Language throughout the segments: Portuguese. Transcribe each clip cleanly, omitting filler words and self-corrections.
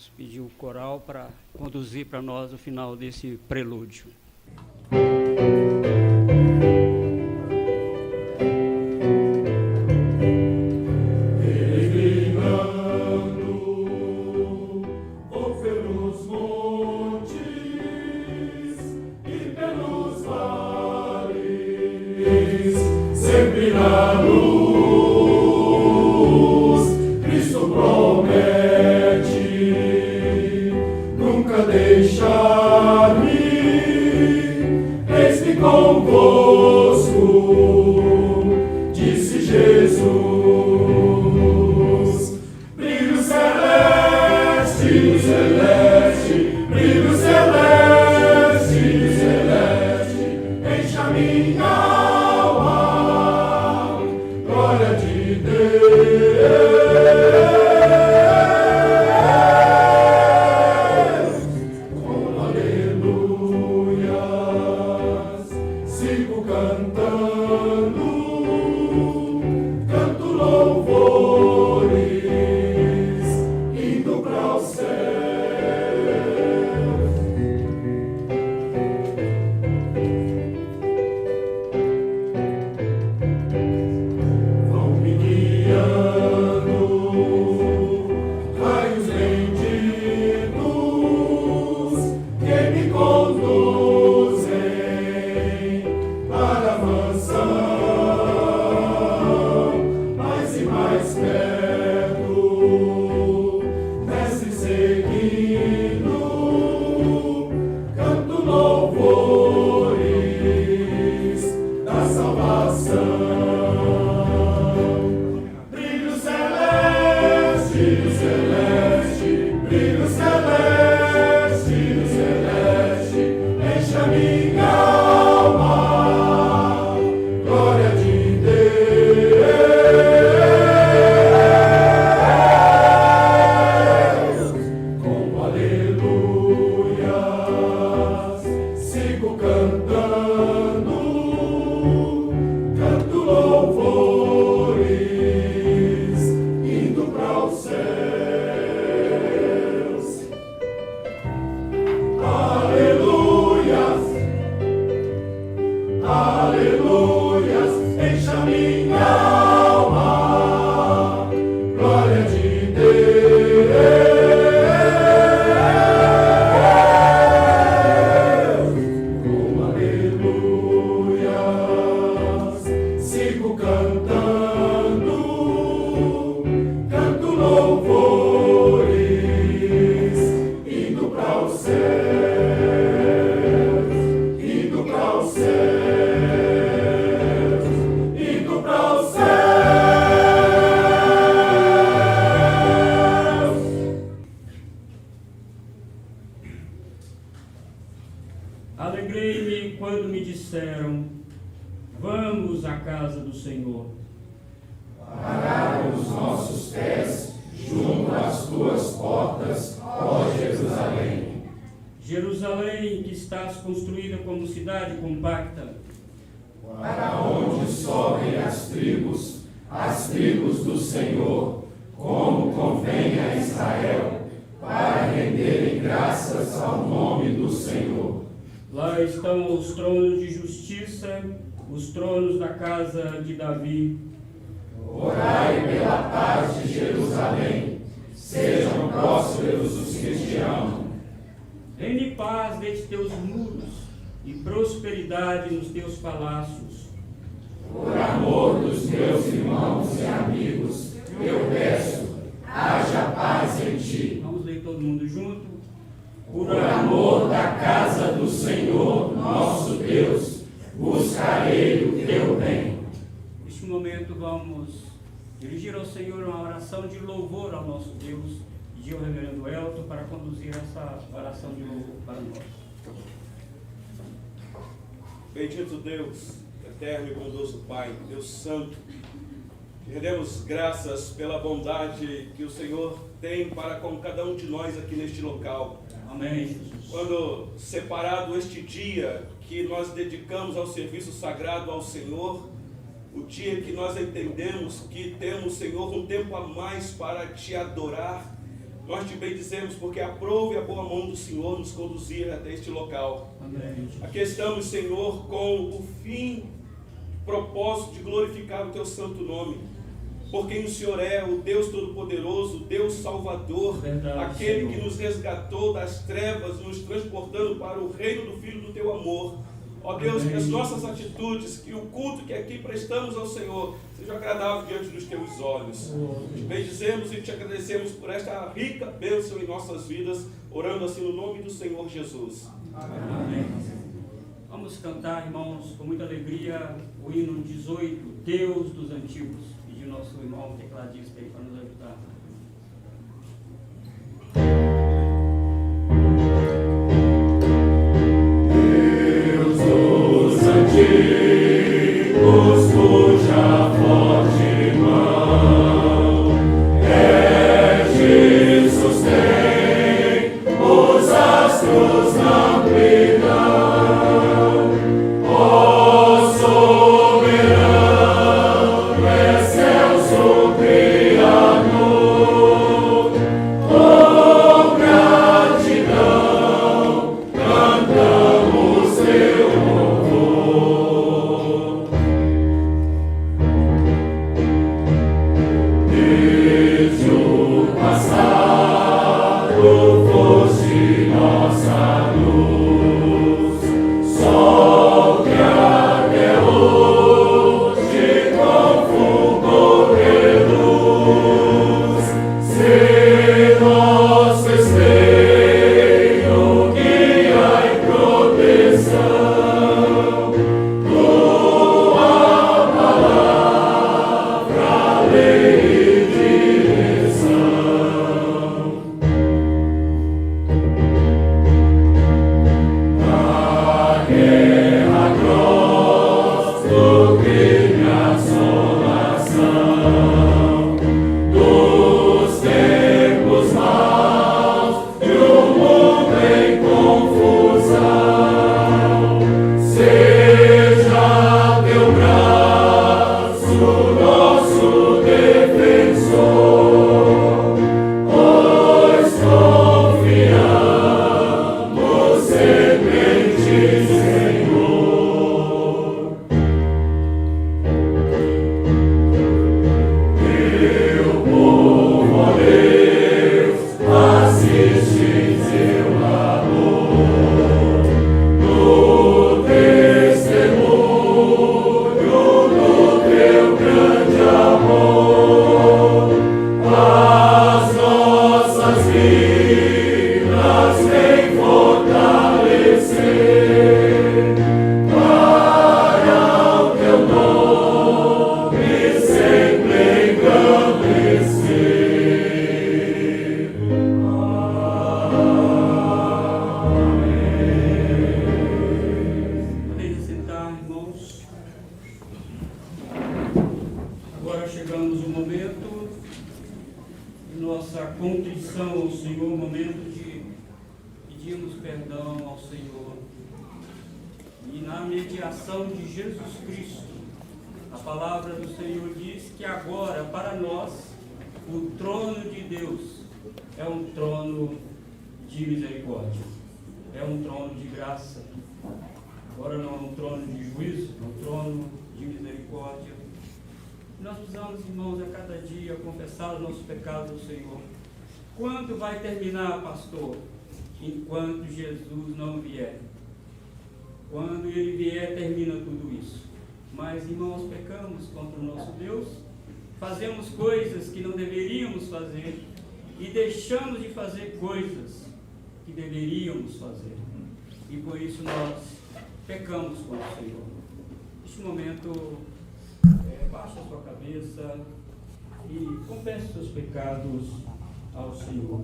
Vamos pedir o coral para conduzir para nós o final desse prelúdio. Sempre na luz, Cristo promete nunca deixar-me, eis-me convosco, disse Jesus. Brilho celeste, brilho celeste, enche a minha alma, glória de Deus, com aleluias, sigo cantando, canto louvores, indo para o céu. Vão me guiando, raios benditos que me conduzem para a mansão, mais e mais perto, mestre seguindo, canto louvores da salvação. Brilho celeste, brilho celeste, enche a minha alma, glória de Deus, com aleluias, sigo cantando, canto louvores, indo para os céus. Aleluias, aleluias, enche a minha alma, glória de Deus, com aleluias, sigo cantando, canto louvores, indo para os céus, indo para os céus, indo para os céus. Alegrei-me quando me disseram: vamos à casa do Senhor. Pararam os nossos pés junto às tuas portas, ó Jerusalém. Jerusalém, que estás construída como cidade compacta, Para onde sobem as tribos do Senhor, como convém a Israel, para renderem graças ao nome do Senhor. lá estão os tronos de justiça, os tronos da casa de Davi. Orai pela paz de Jerusalém, sejam prósperos os que te amam. Reine paz desde teus muros e prosperidade nos teus palácios. Por amor dos meus irmãos e amigos, eu peço, haja paz em ti. Vamos ler todo mundo junto. Por amor da casa do Senhor, nosso Deus, buscarei o teu bem. Neste momento vamos dirigir ao Senhor uma oração de louvor ao nosso Deus. Pedir ao reverendo Elton para conduzir essa oração de louvor para nós. Bendito Deus, eterno e bondoso Pai, Deus Santo, te rendemos graças pela bondade que o Senhor tem para com cada um de nós aqui neste local. Amém, Jesus. Quando separado este dia que nós dedicamos ao serviço sagrado ao Senhor, o dia que nós entendemos que temos, Senhor, um tempo a mais para te adorar, Nós te bendizemos porque aprove a boa mão do Senhor nos conduzir até este local. Amém. Aqui estamos, Senhor, com o fim, propósito de glorificar o teu santo nome. Por quem o Senhor é, o Deus Todo-Poderoso, o Deus Salvador, Verdade, aquele Senhor, que nos resgatou das trevas, nos transportando para o reino do Filho do teu amor. Ó Deus, Amém. que as nossas atitudes, que o culto que aqui prestamos ao Senhor, seja agradável diante dos teus olhos. Te bendizemos e te agradecemos por esta rica bênção em nossas vidas, orando assim no nome do Senhor Jesus. Amém. Vamos cantar, irmãos, com muita alegria, o hino 18, Deus dos Antigos. Pedir nosso irmão tecladista aí para nos ajudar. Deus dos antigos, cuja forte mão rege e sustém os astros na amplidão. Ó soberano, excelso Criador, com gratidão cantamos teu louvor. Desde o passado foste nossa luz, sol que até hoje com fulgor reluz. Se nosso esteio, guia e proteção, tua palavra, lei e direção. Na guerra atroz do crime a assolação, dos tempos maus e o mundo em confusão, seja teu braço nosso defensor, pois confiamos sempre em ti, Senhor. Teu povo, ó Deus, assiste em teu amor, no testemunho do teu grande amor. As nossas vidas vem fortalecer, para o teu nome sempre engrandecer. Podem sentar, irmãos. Agora chegamos ao momento de nossa contrição ao Senhor, o momento de pedirmos perdão ao Senhor. E na mediação de Jesus Cristo, a palavra do Senhor diz que agora, para nós, o trono de Deus é um trono de misericórdia, é um trono de graça. Agora não é um trono de juízo, é um trono de misericórdia. Nós precisamos, irmãos, a cada dia confessar os nossos pecados ao Senhor. Quando vai terminar, pastor? Enquanto Jesus não vier. Quando Ele vier, termina tudo isso. Mas, irmãos, pecamos contra o nosso Deus, fazemos coisas que não deveríamos fazer e deixamos de fazer coisas que deveríamos fazer. E por isso nós pecamos contra o Senhor. Neste momento, baixa a sua cabeça e confesse seus pecados ao Senhor.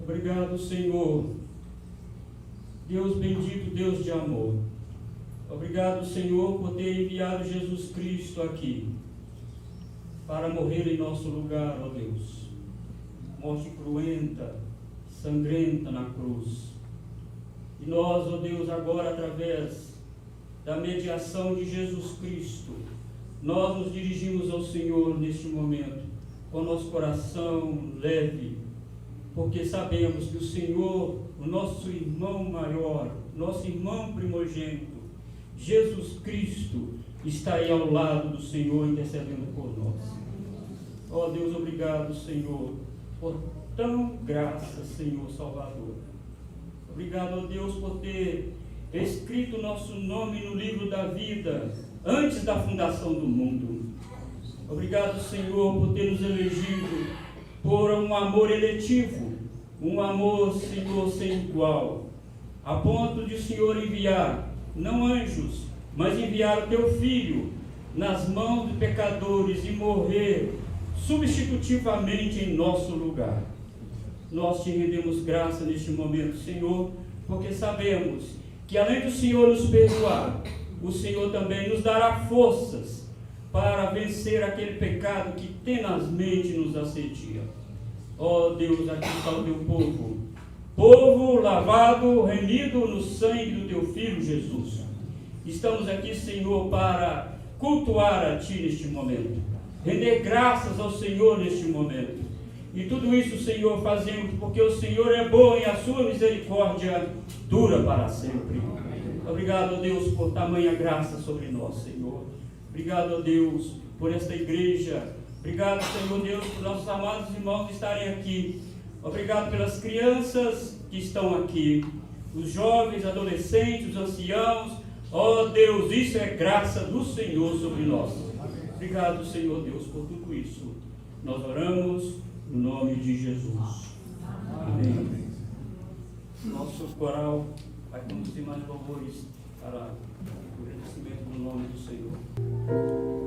Obrigado, Senhor. Deus bendito, Deus de amor. Obrigado, Senhor, por ter enviado Jesus Cristo aqui para morrer em nosso lugar, ó Deus. Morte cruenta, sangrenta na cruz. E nós, ó Deus, agora através da mediação de Jesus Cristo, nós nos dirigimos ao Senhor neste momento, com nosso coração leve, porque sabemos que o Senhor, o nosso irmão maior, nosso irmão primogênito, Jesus Cristo, está aí ao lado do Senhor, intercedendo por nós. Ó Deus, obrigado, Senhor, por tão graça, Senhor Salvador. Obrigado, ó Deus, por ter escrito o nosso nome no livro da vida, antes da fundação do mundo. Obrigado, Senhor, por ter nos elegido por um amor eletivo, um amor, Senhor, sem igual, a ponto de o Senhor enviar, não anjos, mas enviar o teu Filho nas mãos de pecadores e morrer substitutivamente em nosso lugar. Nós te rendemos graça neste momento, Senhor, porque sabemos que além do Senhor nos perdoar, o Senhor também nos dará forças para vencer aquele pecado que tenazmente nos assedia. Ó Deus, aqui está o teu povo, povo lavado, remido no sangue do teu Filho Jesus. Estamos aqui, Senhor, para cultuar a Ti neste momento, render graças ao Senhor neste momento. E tudo isso, Senhor, fazemos porque o Senhor é bom e a sua misericórdia dura para sempre. Obrigado, Deus, por tamanha graça sobre nós, Senhor. Obrigado, Deus, por esta igreja. Obrigado, Senhor Deus, por nossos amados irmãos estarem aqui. Obrigado pelas crianças que estão aqui, os jovens, adolescentes, os anciãos. Ó Deus, isso é graça do Senhor sobre nós. Obrigado, Senhor Deus, por tudo isso. Nós oramos no nome de Jesus. Amém. Nosso coral vai conduzir mais louvores para o agradecimento no nome do Senhor.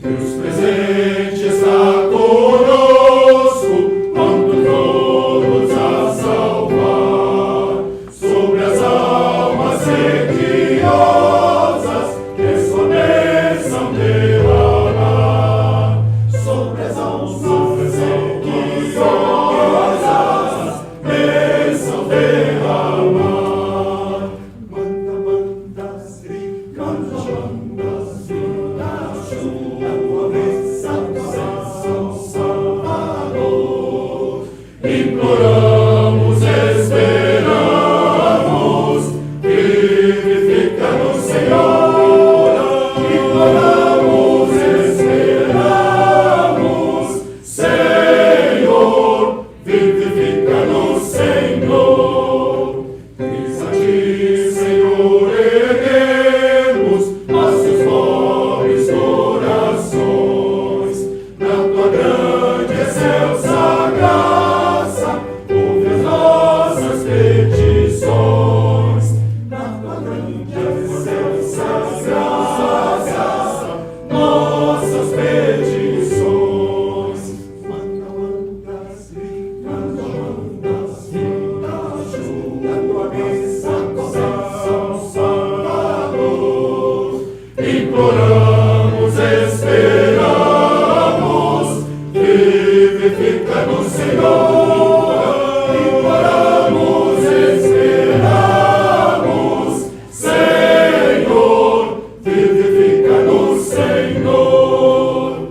Deus presente está conosco, quando todos a salvar, sobre as almas sediosas, que sua bênção derramar, sobre as almas sediosas, bênção derramar. Manda, manda, Sri, manda, manda, Sri, ajuda tua bênção, Salvador. Imploramos, esperamos, vivifica no Senhor. Imploramos, esperamos, Senhor, vivifica no Senhor. Eis a ti, Senhor, erguemos nossos nobres corações. Na tua grande excelsa graça, ouve as nossas petições. Na tua grande excelsa graça, nossas petições. Manda, manda, Sri, manda, manda, Sri, ajuda tua bênção, Salvador. Imploramos, esperamos, vivifica no Senhor. Imploramos, esperamos, Senhor, vivifica no Senhor.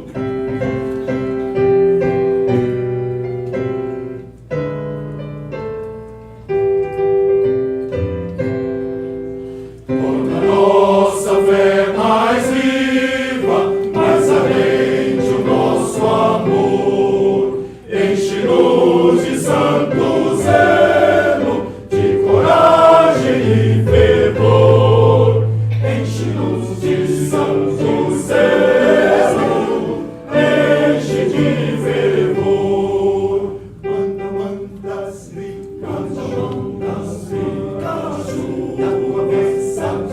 Torna nossa fé mais viva, mais ardente o nosso amor. Enche-nos de santo zelo, de coragem e fervor. Enche-nos de santo zelo, enche de fervor. Manda, manda, Sri, manda, manda, Sri, ajuda tua bênção,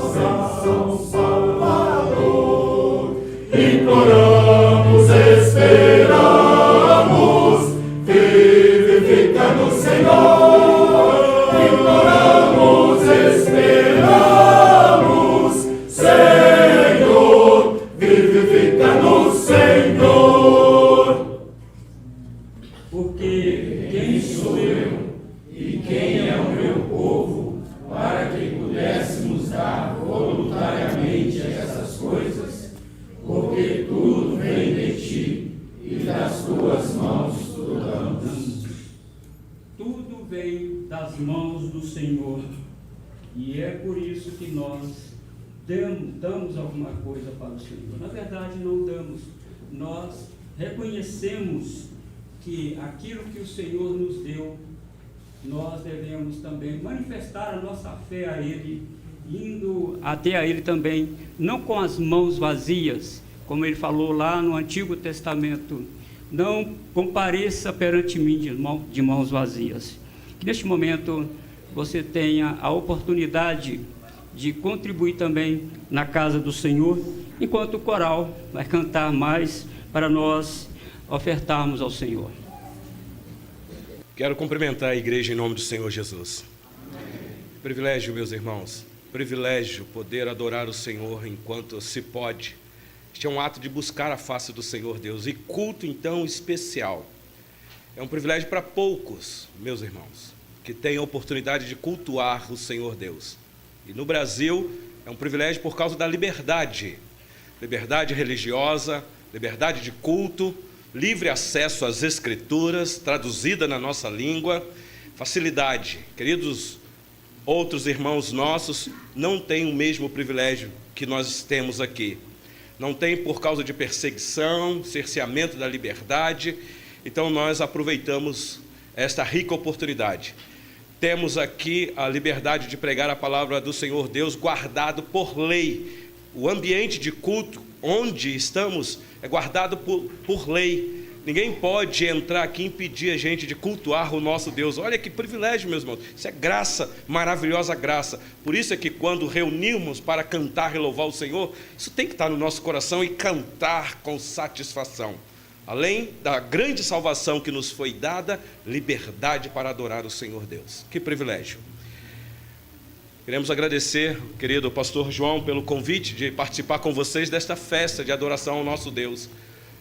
Salvador. Imploramos, esperamos, vivifica no Senhor. Imploramos, esperamos, Senhor, vivifica no Senhor. Porque quem sou eu E quem é o meu povo, para que pudéssemos dar voluntariamente essas coisas? Porque tudo vem de ti, e das tuas mãos tudo damos. tudo vem das mãos do Senhor, e é por isso que nós damos alguma coisa para o Senhor. Na verdade, não damos, nós reconhecemos que aquilo que o Senhor nos deu, nós devemos também manifestar a nossa fé a Ele, indo até a Ele também, não com as mãos vazias, como Ele falou lá no Antigo Testamento: não compareça perante mim de mãos vazias. Que neste momento você tenha a oportunidade de contribuir também na casa do Senhor, enquanto o coral vai cantar mais para nós ofertarmos ao Senhor. Quero cumprimentar a igreja em nome do Senhor Jesus. Privilégio, meus irmãos, privilégio poder adorar o Senhor enquanto se pode. Este é um ato de buscar a face do Senhor Deus, e culto então especial. É um privilégio para poucos, meus irmãos, que têm a oportunidade de cultuar o Senhor Deus. E no Brasil é um privilégio por causa da liberdade religiosa, liberdade de culto, livre acesso às Escrituras, traduzida na nossa língua, facilidade. Queridos, outros irmãos nossos não têm o mesmo privilégio que nós temos aqui. Não tem por causa de perseguição, cerceamento da liberdade. Então nós aproveitamos esta rica oportunidade. Temos aqui a liberdade de pregar a palavra do Senhor Deus, guardado por lei. O ambiente de culto onde estamos é guardado por lei. Ninguém pode entrar aqui e impedir a gente de cultuar o nosso Deus. Olha que privilégio, meus irmãos. Isso é graça, maravilhosa graça. Por isso é que quando reunimos para cantar e louvar o Senhor, isso tem que estar no nosso coração e cantar com satisfação. Além da grande salvação que nos foi dada, liberdade para adorar o Senhor Deus. Que privilégio. Queremos agradecer, querido pastor João, pelo convite de participar com vocês desta festa de adoração ao nosso Deus.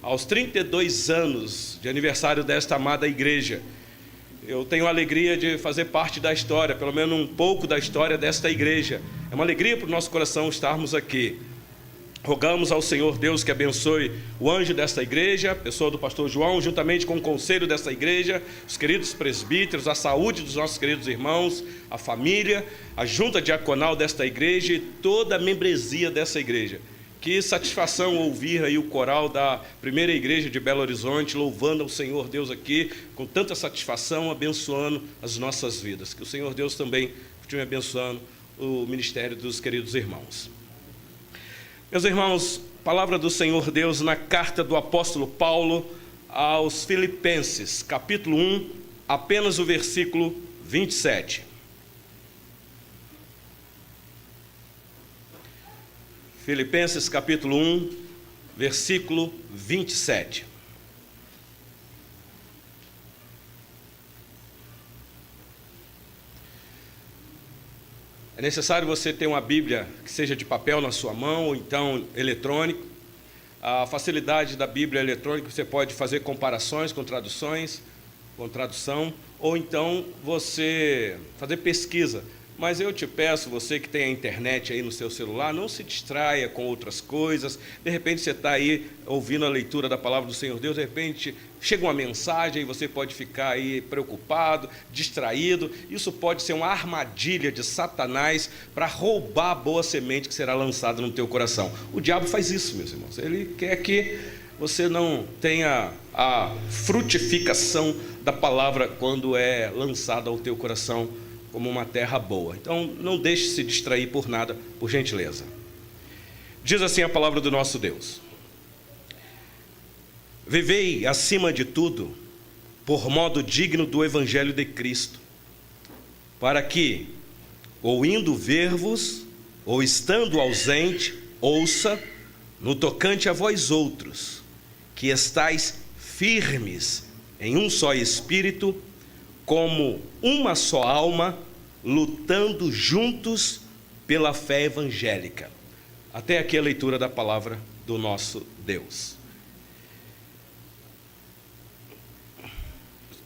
Aos 32 anos de aniversário desta amada igreja, eu tenho a alegria de fazer parte da história, pelo menos um pouco da história desta igreja. É uma alegria para o nosso coração estarmos aqui. Rogamos ao Senhor Deus que abençoe o anjo desta igreja, a pessoa do pastor João, juntamente com o conselho desta igreja, os queridos presbíteros, a saúde dos nossos queridos irmãos, a família, a junta diaconal desta igreja e toda a membresia dessa igreja. Que satisfação ouvir aí o coral da primeira igreja de Belo Horizonte, louvando ao Senhor Deus aqui, com tanta satisfação, abençoando as nossas vidas. Que o Senhor Deus também continue abençoando o ministério dos queridos irmãos. Meus irmãos, palavra do Senhor Deus na carta do apóstolo Paulo aos Filipenses, capítulo 1, apenas o versículo 27. Filipenses capítulo 1, versículo 27. É necessário você ter uma Bíblia que seja de papel na sua mão, ou então eletrônico. A facilidade da Bíblia eletrônica, você pode fazer comparações com traduções, com tradução, ou então você fazer pesquisa. Mas eu te peço, você que tem a internet aí no seu celular, não se distraia com outras coisas. De repente você está aí ouvindo a leitura da palavra do Senhor Deus, de repente chega uma mensagem e você pode ficar aí preocupado, distraído. Isso pode ser uma armadilha de Satanás para roubar a boa semente que será lançada no teu coração. O diabo faz isso, meus irmãos. Ele quer que você não tenha a frutificação da palavra quando é lançada ao teu coração como uma terra boa. Então, não deixe se distrair por nada, por gentileza. Diz assim a palavra do nosso Deus: vivei, acima de tudo, por modo digno do Evangelho de Cristo, para que, ou indo ver-vos, ou estando ausente, ouça, no tocante a vós outros, que estáis firmes em um só Espírito, como uma só alma, lutando juntos pela fé evangélica. Até aqui a leitura da palavra do nosso Deus.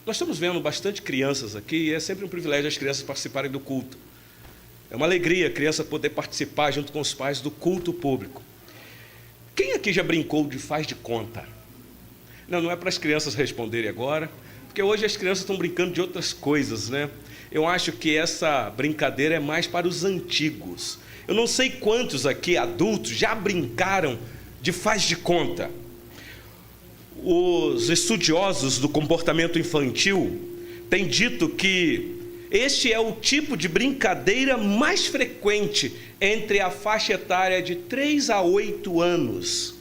Nós estamos vendo bastante crianças aqui, e é sempre um privilégio as crianças participarem do culto. É uma alegria a criança poder participar junto com os pais do culto público. Quem aqui já brincou de faz de conta? Não é para as crianças responderem agora, porque hoje as crianças estão brincando de outras coisas, né? Eu acho que essa brincadeira é mais para os antigos. Eu não sei quantos aqui, adultos, já brincaram de faz de conta. Os estudiosos do comportamento infantil têm dito que este é o tipo de brincadeira mais frequente entre a faixa etária de 3 a 8 anos.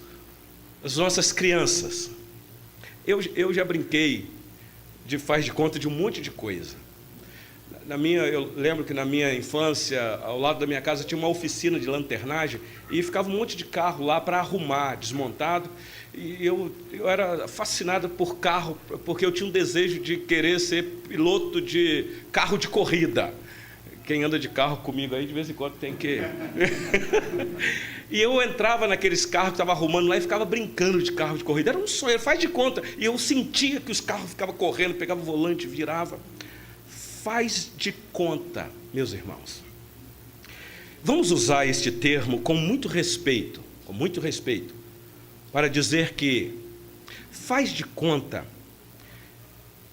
As nossas crianças. Eu já brinquei de faz de conta de um monte de coisa. Eu lembro que na minha infância, ao lado da minha casa, tinha uma oficina de lanternagem e ficava um monte de carro lá para arrumar, desmontado. E eu era fascinado por carro, porque eu tinha um desejo de querer ser piloto de carro de corrida. Quem anda de carro comigo aí, de vez em quando tem que... E eu entrava naqueles carros que estava arrumando lá e ficava brincando de carro de corrida. Era um sonho, faz de conta. E eu sentia que os carros ficavam correndo, pegava o volante, virava. Faz de conta, meus irmãos. Vamos usar este termo com muito respeito, para dizer que faz de conta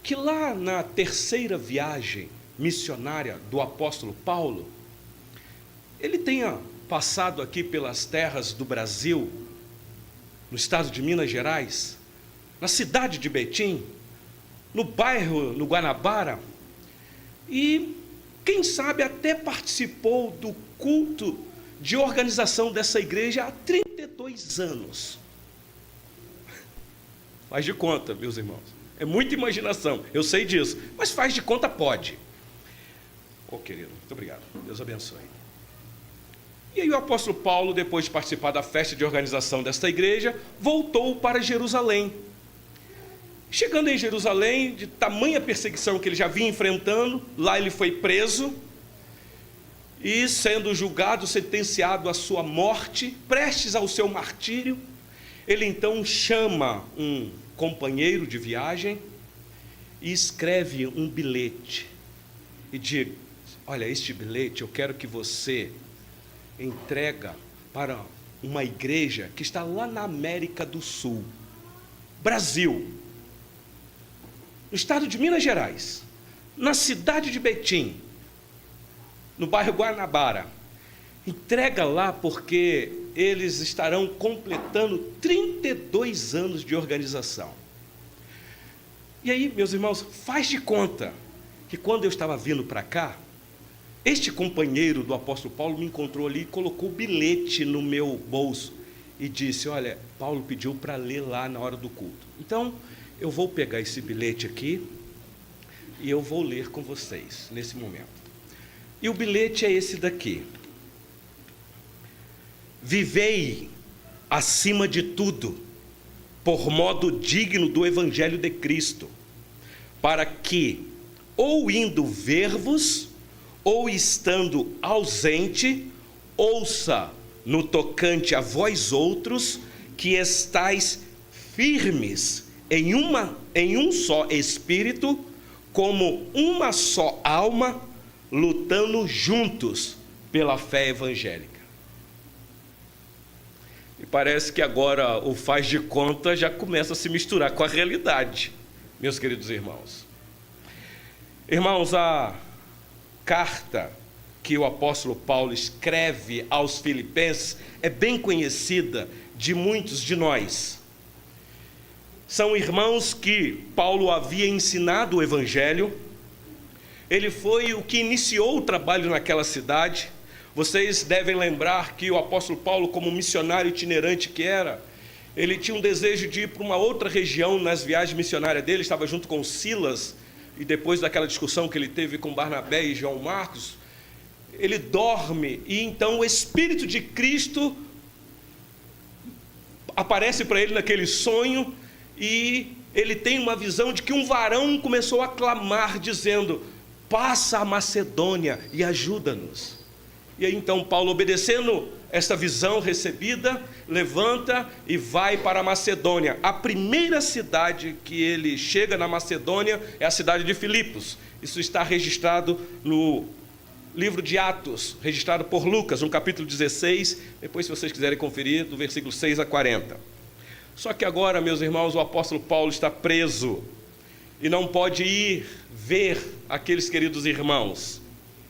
que lá na terceira viagem missionária do apóstolo Paulo, ele tenha passado aqui pelas terras do Brasil, no estado de Minas Gerais, na cidade de Betim, no bairro, no Guanabara, e quem sabe até participou do culto de organização dessa igreja há 32 anos. Faz de conta, meus irmãos. É muita imaginação, eu sei disso, mas faz de conta pode. Querido, muito obrigado. Deus abençoe. E aí o apóstolo Paulo, depois de participar da festa de organização desta igreja, voltou para Jerusalém. Chegando em Jerusalém, de tamanha perseguição que ele já vinha enfrentando, lá ele foi preso e, sendo julgado, sentenciado à sua morte, prestes ao seu martírio, ele então chama um companheiro de viagem e escreve um bilhete e diz: olha, este bilhete eu quero que você entrega para uma igreja que está lá na América do Sul, Brasil, no estado de Minas Gerais, na cidade de Betim, no bairro Guanabara. Entrega lá porque eles estarão completando 32 anos de organização. E aí, meus irmãos, faz de conta que quando eu estava vindo para cá, este companheiro do apóstolo Paulo me encontrou ali e colocou o bilhete no meu bolso e disse: olha, Paulo pediu para ler lá na hora do culto. Então, eu vou pegar esse bilhete aqui e eu vou ler com vocês nesse momento. E o bilhete é esse daqui: vivei acima de tudo, por modo digno do evangelho de Cristo, para que, ou indo ver-vos, ou estando ausente, ouça no tocante a vós outros, que estáis firmes em um só espírito, como uma só alma, lutando juntos pela fé evangélica. E parece que agora o faz de conta já começa a se misturar com a realidade, meus queridos irmãos. Irmãos, a carta que o apóstolo Paulo escreve aos Filipenses é bem conhecida de muitos de nós. São irmãos que Paulo havia ensinado o evangelho. Ele foi o que iniciou o trabalho naquela cidade. Vocês devem lembrar que o apóstolo Paulo, como missionário itinerante que era, ele tinha um desejo de ir para uma outra região nas viagens missionárias dele, estava junto com Silas, e depois daquela discussão que ele teve com Barnabé e João Marcos, ele dorme, e então o Espírito de Cristo aparece para ele naquele sonho, e ele tem uma visão de que um varão começou a clamar, dizendo: passa a Macedônia e ajuda-nos. E aí então Paulo, obedecendo esta visão recebida, levanta e vai para a Macedônia. A primeira cidade que ele chega na Macedônia é a cidade de Filipos. Isso está registrado no livro de Atos, registrado por Lucas, no capítulo 16, depois, se vocês quiserem conferir, do versículo 6 a 40. Só que agora, meus irmãos, o apóstolo Paulo está preso e não pode ir ver aqueles queridos irmãos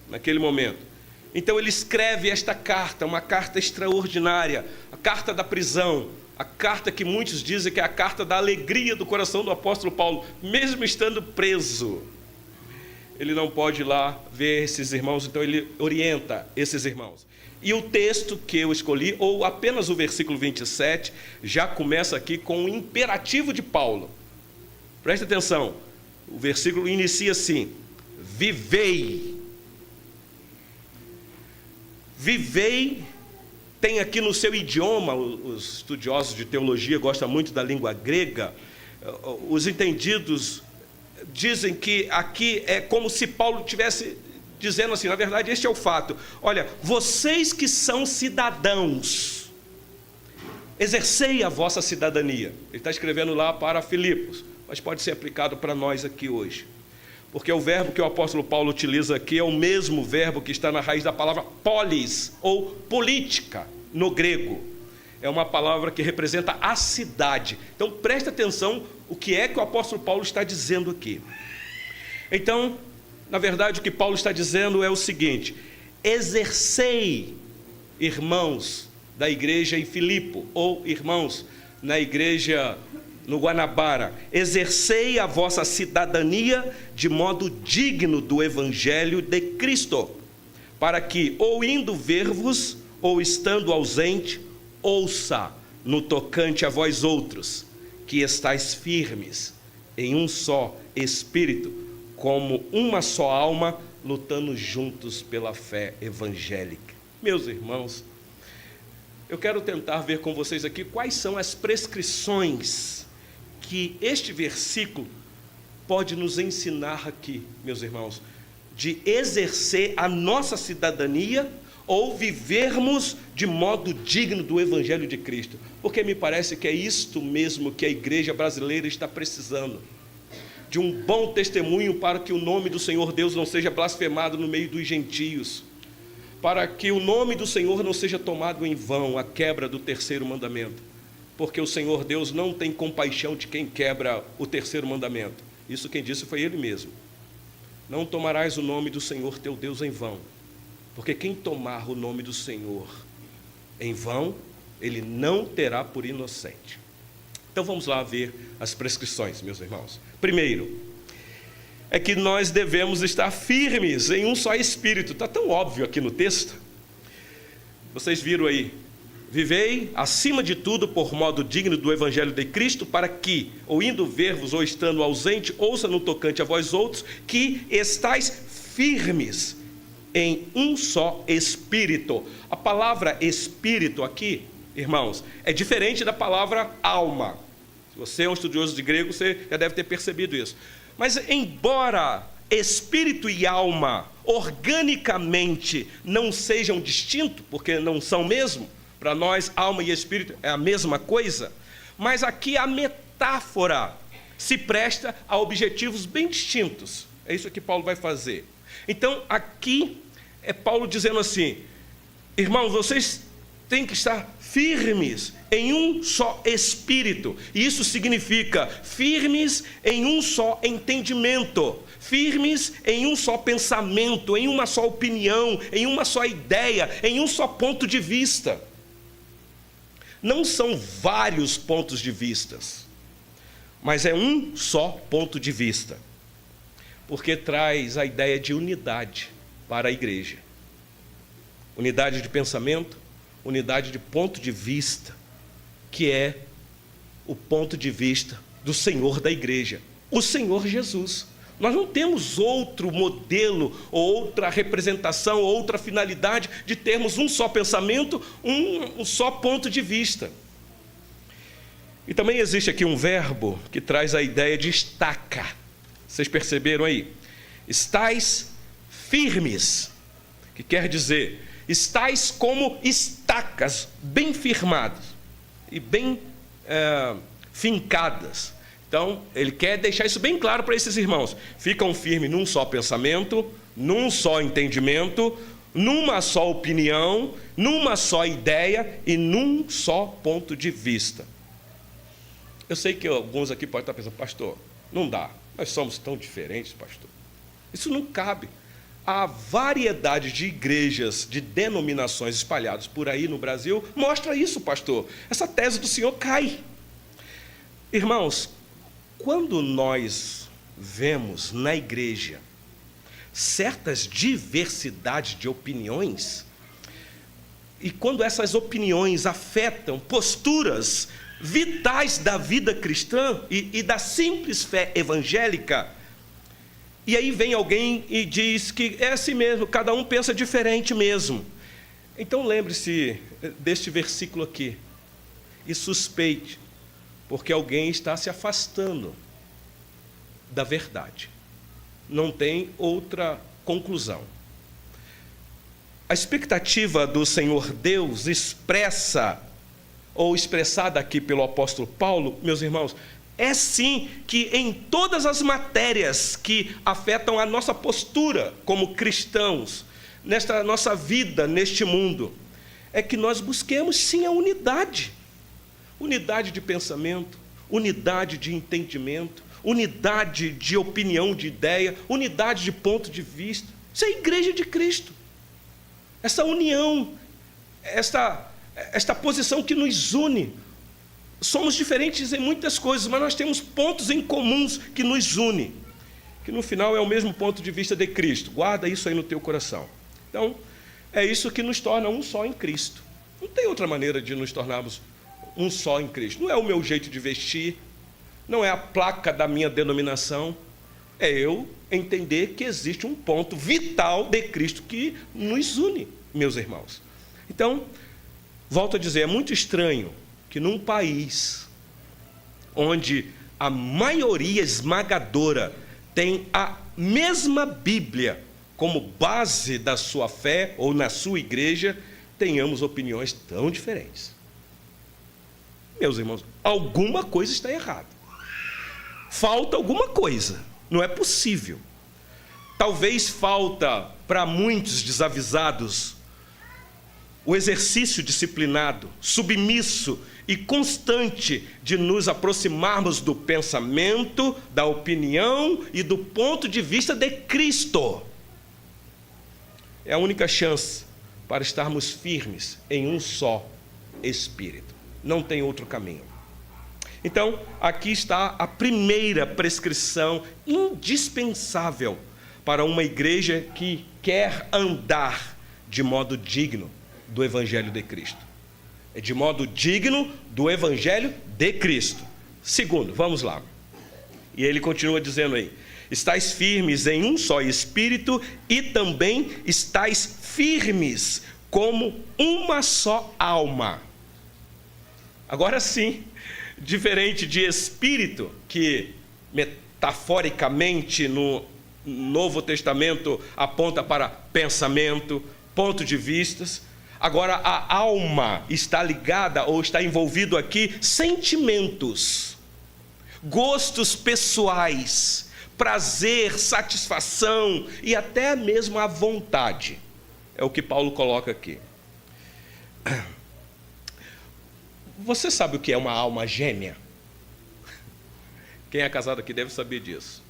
naquele momento. Então ele escreve esta carta, uma carta extraordinária, a carta da prisão, a carta que muitos dizem que é a carta da alegria do coração do apóstolo Paulo, mesmo estando preso. Ele não pode ir lá ver esses irmãos, então ele orienta esses irmãos. E o texto que eu escolhi, ou apenas o versículo 27, já começa aqui com o imperativo de Paulo. Presta atenção, o versículo inicia assim: vivei. Vivei tem aqui no seu idioma, os estudiosos de teologia gostam muito da língua grega, os entendidos dizem que aqui é como se Paulo estivesse dizendo assim, na verdade este é o fato: olha, vocês que são cidadãos, exercei a vossa cidadania. Ele está escrevendo lá para Filipos, mas pode ser aplicado para nós aqui hoje, porque o verbo que o apóstolo Paulo utiliza aqui é o mesmo verbo que está na raiz da palavra polis, ou política, no grego. É uma palavra que representa a cidade. Então, presta atenção o que é que o apóstolo Paulo está dizendo aqui. Então, na verdade, o que Paulo está dizendo é o seguinte: exercei, irmãos da igreja em Filipo, ou irmãos na igreja no Guanabara, exercei a vossa cidadania de modo digno do evangelho de Cristo, para que, ou indo ver-vos, ou estando ausente, ouça no tocante a vós outros, que estáis firmes em um só espírito, como uma só alma, lutando juntos pela fé evangélica. Meus irmãos, eu quero tentar ver com vocês aqui quais são as prescrições que este versículo pode nos ensinar aqui, meus irmãos, de exercer a nossa cidadania ou vivermos de modo digno do Evangelho de Cristo, porque me parece que é isto mesmo que a igreja brasileira está precisando, de um bom testemunho para que o nome do Senhor Deus não seja blasfemado no meio dos gentios, para que o nome do Senhor não seja tomado em vão, a quebra do terceiro mandamento, porque o Senhor Deus não tem compaixão de quem quebra o terceiro mandamento. Isso quem disse foi Ele mesmo. Não tomarás o nome do Senhor teu Deus em vão, porque quem tomar o nome do Senhor em vão, ele não terá por inocente. Então vamos lá ver as prescrições, meus irmãos. Primeiro, é que nós devemos estar firmes em um só espírito. Está tão óbvio aqui no texto. Vocês viram aí: vivei acima de tudo por modo digno do Evangelho de Cristo, para que, ou indo ver-vos ou estando ausente, ouça no tocante a vós outros, que estáis firmes em um só espírito. A palavra espírito aqui, irmãos, é diferente da palavra alma. Se você é um estudioso de grego, você já deve ter percebido isso. Mas embora espírito e alma organicamente não sejam distintos, porque não são mesmo, para nós alma e espírito é a mesma coisa, mas aqui a metáfora se presta a objetivos bem distintos. É isso que Paulo vai fazer. Então aqui é Paulo dizendo assim: irmãos, vocês têm que estar firmes em um só espírito. E isso significa firmes em um só entendimento, firmes em um só pensamento, em uma só opinião, em uma só ideia, em um só ponto de vista. Não são vários pontos de vista, mas é um só ponto de vista, porque traz a ideia de unidade para a igreja. Unidade de pensamento, unidade de ponto de vista, que é o ponto de vista do Senhor da igreja, o Senhor Jesus. Nós não temos outro modelo, ou outra representação, ou outra finalidade de termos um só pensamento, um só ponto de vista. E também existe aqui um verbo que traz a ideia de estaca. Vocês perceberam aí? Estais firmes, que quer dizer, estais como estacas, bem firmadas e bem fincadas. Então, ele quer deixar isso bem claro para esses irmãos. Ficam firmes num só pensamento, num só entendimento, numa só opinião, numa só ideia e num só ponto de vista. Eu sei que alguns aqui podem estar pensando: pastor, não dá, nós somos tão diferentes, pastor. Isso não cabe. A variedade de igrejas, de denominações espalhadas por aí no Brasil, mostra isso, pastor. Essa tese do senhor cai. Irmãos, quando nós vemos na igreja certas diversidades de opiniões, e quando essas opiniões afetam posturas vitais da vida cristã e da simples fé evangélica, e aí vem alguém e diz que é assim mesmo, cada um pensa diferente mesmo. Então lembre-se deste versículo aqui e suspeite, porque alguém está se afastando da verdade. Não tem outra conclusão. A expectativa do Senhor Deus expressada aqui pelo apóstolo Paulo, meus irmãos, é sim que em todas as matérias que afetam a nossa postura como cristãos, nesta nossa vida, neste mundo, é que nós busquemos sim a unidade. Unidade de pensamento, unidade de entendimento, unidade de opinião, de ideia, unidade de ponto de vista. Isso é a igreja de Cristo. Essa união, esta posição que nos une. Somos diferentes em muitas coisas, mas nós temos pontos em comuns que nos unem, que no final é o mesmo ponto de vista de Cristo. Guarda isso aí no teu coração. Então, é isso que nos torna um só em Cristo. Não tem outra maneira de nos tornarmos um só em Cristo. Não é o meu jeito de vestir, não é a placa da minha denominação, é eu entender que existe um ponto vital de Cristo que nos une, meus irmãos. Então, volto a dizer, é muito estranho que num país onde a maioria esmagadora tem a mesma Bíblia como base da sua fé ou na sua igreja, tenhamos opiniões tão diferentes. Meus irmãos, alguma coisa está errada. Falta alguma coisa. Não é possível. Talvez falta para muitos desavisados o exercício disciplinado, submisso e constante de nos aproximarmos do pensamento, da opinião e do ponto de vista de Cristo. É a única chance para estarmos firmes em um só Espírito. Não tem outro caminho. Então, aqui está a primeira prescrição indispensável para uma igreja que quer andar de modo digno do Evangelho de Cristo. É de modo digno do Evangelho de Cristo. Segundo, vamos lá. E ele continua dizendo aí: estais firmes em um só Espírito e também estais firmes como uma só alma. Agora sim, diferente de espírito, que metaforicamente no Novo Testamento aponta para pensamento, ponto de vistas, agora a alma está ligada ou está envolvido aqui sentimentos, gostos pessoais, prazer, satisfação e até mesmo a vontade. É o que Paulo coloca aqui. Você sabe o que é uma alma gêmea? Quem é casado aqui deve saber disso.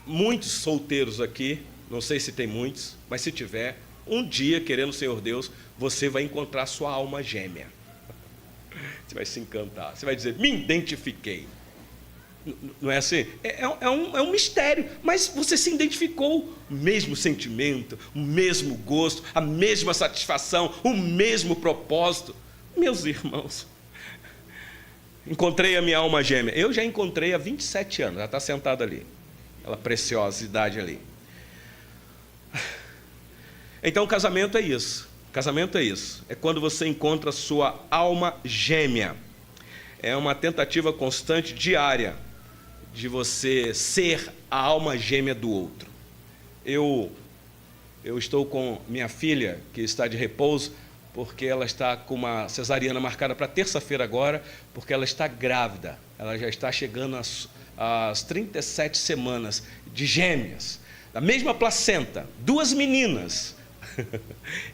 Muitos solteiros aqui, não sei se tem muitos, mas se tiver, um dia, querendo o Senhor Deus, você vai encontrar sua alma gêmea. Você vai se encantar, você vai dizer: me identifiquei. Não é assim? É um mistério, mas você se identificou. O mesmo sentimento, o mesmo gosto, a mesma satisfação, o mesmo propósito. Meus irmãos, encontrei a minha alma gêmea. Eu já encontrei há 27 anos, já está sentada ali, aquela preciosidade ali. Então, casamento é isso. Casamento é isso. É quando você encontra a sua alma gêmea. É uma tentativa constante, diária, de você ser a alma gêmea do outro. Eu estou com minha filha, que está de repouso, porque ela está com uma cesariana marcada para terça-feira agora, porque ela está grávida. Ela já está chegando às 37 semanas de gêmeas, da mesma placenta, 2 meninas,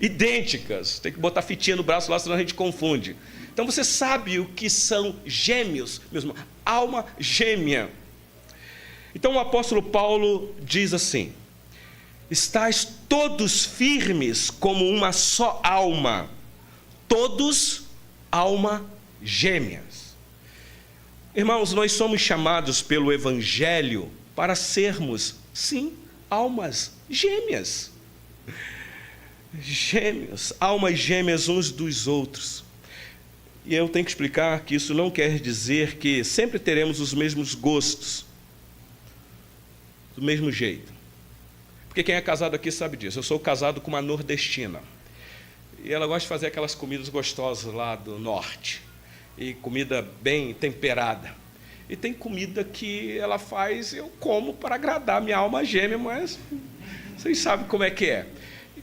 idênticas. Tem que botar fitinha no braço lá, senão a gente confunde. Então você sabe o que são gêmeos, mesmo, alma gêmea. Então o apóstolo Paulo diz assim: estais todos firmes como uma só alma, todos alma gêmeas. Irmãos, nós somos chamados pelo Evangelho para sermos, sim, almas gêmeas. Gêmeos, almas gêmeas uns dos outros. E eu tenho que explicar que isso não quer dizer que sempre teremos os mesmos gostos, do mesmo jeito. Porque quem é casado aqui sabe disso. Eu sou casado com uma nordestina. E ela gosta de fazer aquelas comidas gostosas lá do norte. E comida bem temperada. E tem comida que ela faz, eu como para agradar minha alma gêmea, mas vocês sabem como é que é.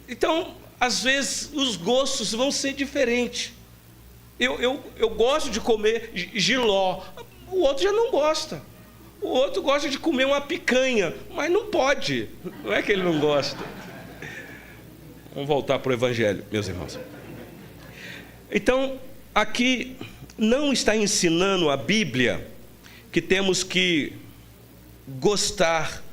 Então, às vezes, os gostos vão ser diferentes. Eu gosto de comer jiló, o outro já não gosta. O outro gosta de comer uma picanha, mas não pode. Não é que ele não gosta. Vamos voltar para o Evangelho, meus irmãos. Então, aqui não está ensinando a Bíblia que temos que gostar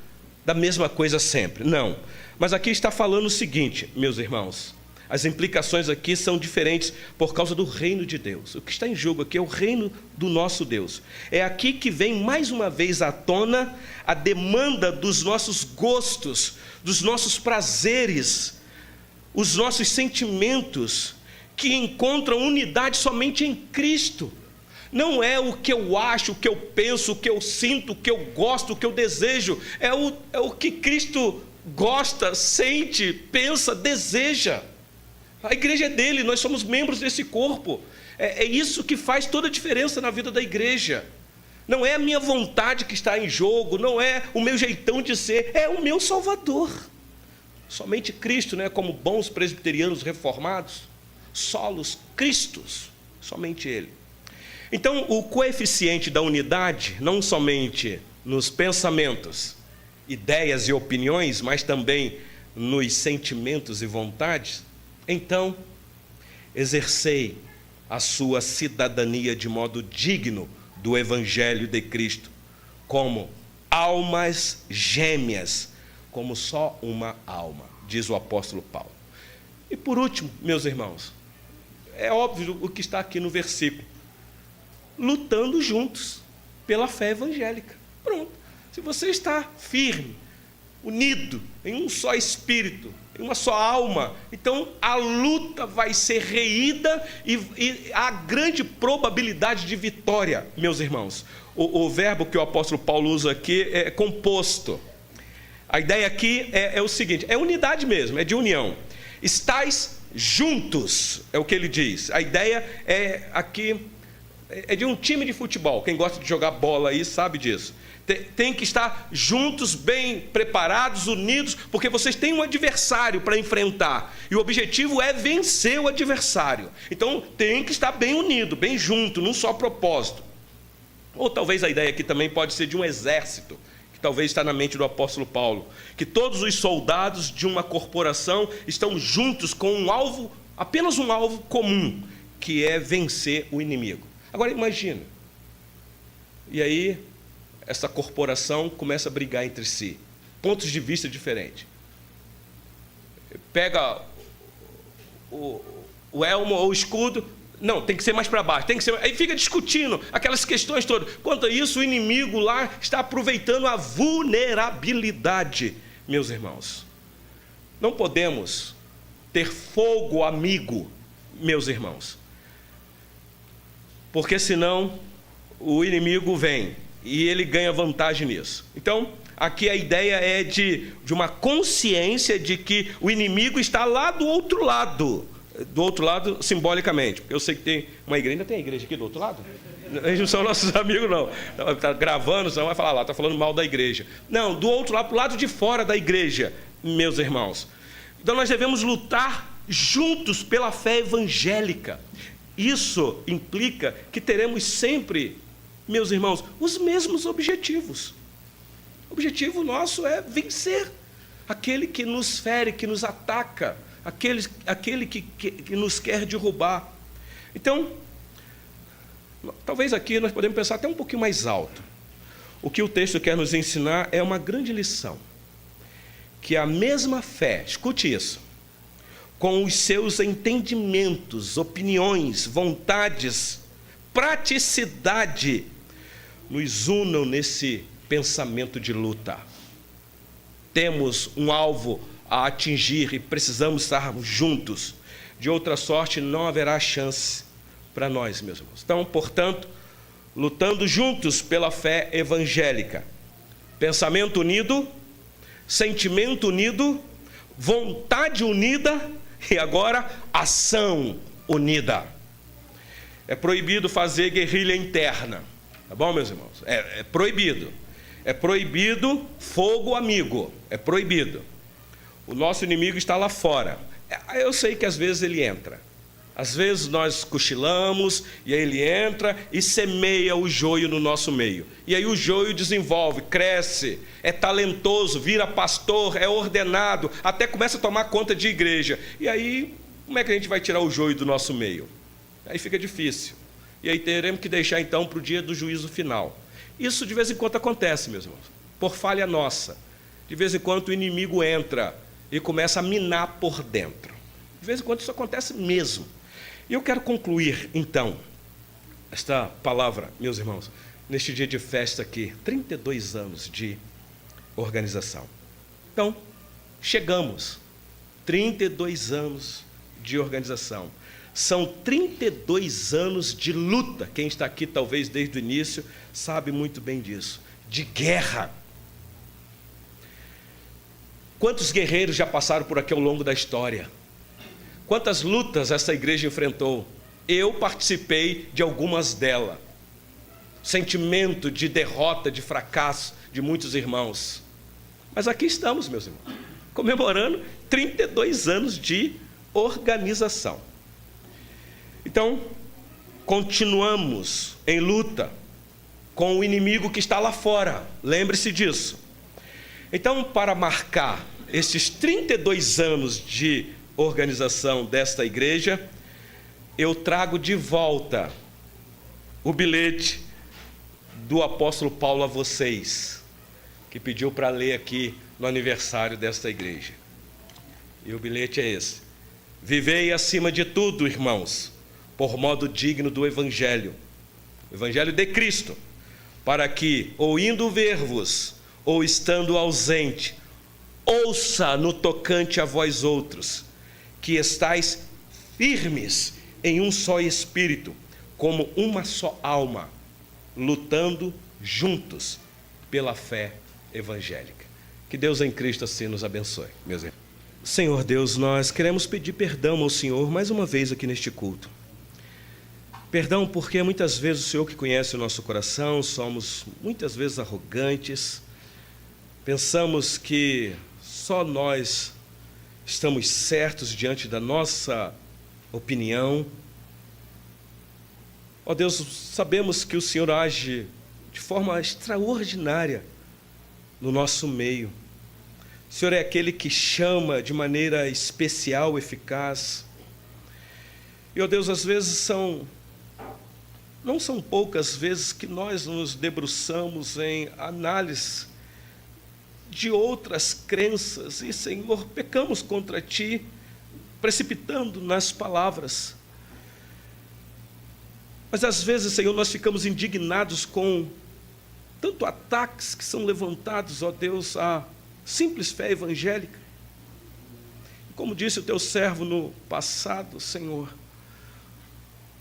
da mesma coisa sempre. Não. Mas aqui está falando o seguinte, meus irmãos. As implicações aqui são diferentes por causa do reino de Deus. O que está em jogo aqui é o reino do nosso Deus. É aqui que vem mais uma vez à tona a demanda dos nossos gostos, dos nossos prazeres, os nossos sentimentos, que encontram unidade somente em Cristo. não é o que eu acho, o que eu penso, o que eu sinto, o que eu gosto, o que eu desejo, é o que Cristo gosta, sente, pensa, deseja. A igreja é dele, nós somos membros desse corpo. É isso que faz toda a diferença na vida da igreja. Não é a minha vontade que está em jogo, não é o meu jeitão de ser, é o meu Salvador. Somente Cristo, né, como bons presbiterianos reformados, solos Cristos, somente Ele. Então, o coeficiente da unidade, não somente nos pensamentos, ideias e opiniões, mas também nos sentimentos e vontades, então, exercei a sua cidadania de modo digno do Evangelho de Cristo, como almas gêmeas, como só uma alma, diz o apóstolo Paulo. E por último, meus irmãos, é óbvio o que está aqui no versículo, lutando juntos pela fé evangélica. Pronto. Se você está firme, unido em um só espírito, em uma só alma, então a luta vai ser reída e há grande probabilidade de vitória, meus irmãos. O verbo que o apóstolo Paulo usa aqui é composto. A ideia aqui é o seguinte, é unidade mesmo, é de união. Estais juntos, é o que ele diz. A ideia aqui é de um time de futebol. Quem gosta de jogar bola aí sabe disso. Tem que estar juntos, bem preparados, unidos, porque vocês têm um adversário para enfrentar. E o objetivo é vencer o adversário. Então tem que estar bem unido, bem junto, num só propósito. Ou talvez a ideia aqui também pode ser de um exército, que talvez está na mente do apóstolo Paulo, que todos os soldados de uma corporação estão juntos com um alvo, apenas um alvo comum, que é vencer o inimigo. Agora imagina, e aí essa corporação começa a brigar entre si, pontos de vista diferentes. Pega o elmo ou o escudo, não, tem que ser mais para baixo, tem que ser, aí fica discutindo aquelas questões todas. Quanto a isso, o inimigo lá está aproveitando a vulnerabilidade, meus irmãos. Não podemos ter fogo amigo, meus irmãos, porque senão o inimigo vem e ele ganha vantagem nisso. Então, aqui a ideia é de uma consciência de que o inimigo está lá do outro lado simbolicamente, porque eu sei que tem uma igreja, ainda tem igreja aqui do outro lado? Eles não são nossos amigos não, está gravando, senão vai falar lá, está falando mal da igreja. Não, do outro lado, para o lado de fora da igreja, meus irmãos. Então nós devemos lutar juntos pela fé evangélica. Isso implica que teremos sempre, meus irmãos, os mesmos objetivos. O objetivo nosso é vencer aquele que nos fere, que nos ataca, aquele que nos quer derrubar. Então, talvez aqui nós podemos pensar até um pouquinho mais alto. O que o texto quer nos ensinar é uma grande lição, que a mesma fé, escute isso, com os seus entendimentos, opiniões, vontades, praticidade, nos unam nesse pensamento de luta. Temos um alvo a atingir e precisamos estar juntos. De outra sorte, não haverá chance para nós, meus irmãos. Então, portanto, lutando juntos pela fé evangélica. Pensamento unido, sentimento unido, vontade unida e agora ação unida. É proibido fazer guerrilha interna. Tá bom, meus irmãos? É proibido. É proibido fogo amigo. É proibido. O nosso inimigo está lá fora. Eu sei que às vezes ele entra. Às vezes nós cochilamos e aí ele entra e semeia o joio no nosso meio. E aí o joio desenvolve, cresce, é talentoso, vira pastor, é ordenado, até começa a tomar conta de igreja. E aí, como é que a gente vai tirar o joio do nosso meio? Aí fica difícil. E aí teremos que deixar então para o dia do juízo final. Isso de vez em quando acontece, meus irmãos, por falha nossa. De vez em quando o inimigo entra e começa a minar por dentro. De vez em quando isso acontece mesmo. E eu quero concluir, então, esta palavra, meus irmãos, neste dia de festa aqui, 32 anos de organização. Então, chegamos, 32 anos de organização. São 32 anos de luta. Quem está aqui, talvez desde o início, sabe muito bem disso. De guerra. Quantos guerreiros já passaram por aqui ao longo da história? Quantas lutas essa igreja enfrentou? Eu participei de algumas delas. Sentimento de derrota, de fracasso de muitos irmãos. Mas aqui estamos, meus irmãos, comemorando 32 anos de organização. Então, continuamos em luta com o inimigo que está lá fora. Lembre-se disso. Então, para marcar esses 32 anos de organização desta igreja, eu trago de volta o bilhete do apóstolo Paulo a vocês, que pediu para ler aqui no aniversário desta igreja. E o bilhete é esse: vivei acima de tudo, irmãos, por modo digno do Evangelho, o Evangelho de Cristo, para que, ou indo ver-vos, ou estando ausente, ouça no tocante a vós outros, que estáis firmes em um só espírito, como uma só alma, lutando juntos pela fé evangélica. Que Deus em Cristo assim nos abençoe, meus irmãos. Senhor Deus, nós queremos pedir perdão ao Senhor mais uma vez aqui neste culto. Perdão porque muitas vezes o Senhor que conhece o nosso coração, somos muitas vezes arrogantes, pensamos que só nós estamos certos diante da nossa opinião. Ó Deus, sabemos que o Senhor age de forma extraordinária no nosso meio. O Senhor é aquele que chama de maneira especial, eficaz. E, ó Deus, às vezes não são poucas vezes que nós nos debruçamos em análise de outras crenças e, Senhor, pecamos contra Ti, precipitando nas palavras. Mas às vezes, Senhor, nós ficamos indignados com tanto ataques que são levantados, ó Deus, à simples fé evangélica. Como disse o Teu servo no passado, Senhor,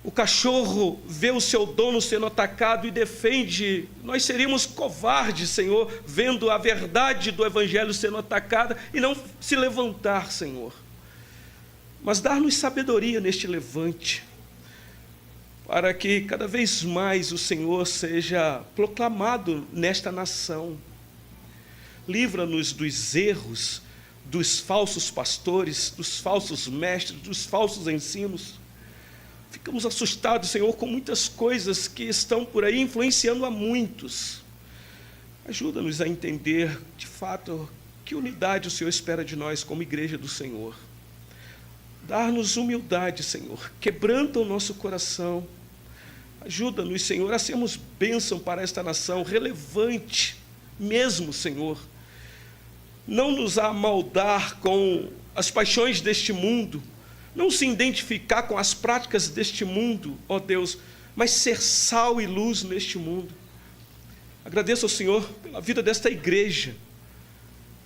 o cachorro vê o seu dono sendo atacado e defende. Nós seríamos covardes, Senhor, vendo a verdade do Evangelho sendo atacada e não se levantar, Senhor. Mas dar-nos sabedoria neste levante, para que cada vez mais o Senhor seja proclamado nesta nação. Livra-nos dos erros, dos falsos pastores, dos falsos mestres, dos falsos ensinos. Ficamos assustados, Senhor, com muitas coisas que estão por aí influenciando a muitos. Ajuda-nos a entender, de fato, que unidade o Senhor espera de nós como igreja do Senhor. Dar-nos humildade, Senhor, quebranta o nosso coração. Ajuda-nos, Senhor, a sermos bênção para esta nação, relevante mesmo, Senhor. Não nos amaldar com as paixões deste mundo, não se identificar com as práticas deste mundo, ó Deus, mas ser sal e luz neste mundo. Agradeço ao Senhor pela vida desta igreja,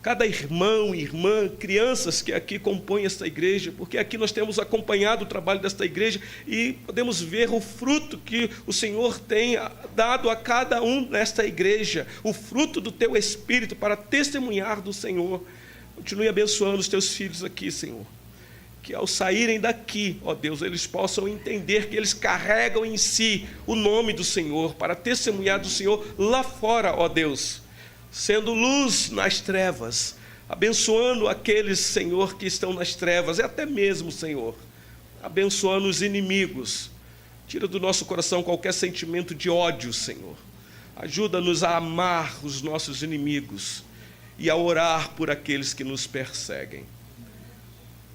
cada irmão e irmã, crianças que aqui compõem esta igreja, porque aqui nós temos acompanhado o trabalho desta igreja e podemos ver o fruto que o Senhor tem dado a cada um nesta igreja, o fruto do Teu Espírito para testemunhar do Senhor. Continue abençoando os Teus filhos aqui, Senhor, que ao saírem daqui, ó Deus, eles possam entender que eles carregam em si o nome do Senhor, para testemunhar do Senhor lá fora, ó Deus, sendo luz nas trevas, abençoando aqueles, Senhor, que estão nas trevas, e até mesmo, Senhor, abençoando os inimigos. Tira do nosso coração qualquer sentimento de ódio, Senhor. Ajuda-nos a amar os nossos inimigos e a orar por aqueles que nos perseguem.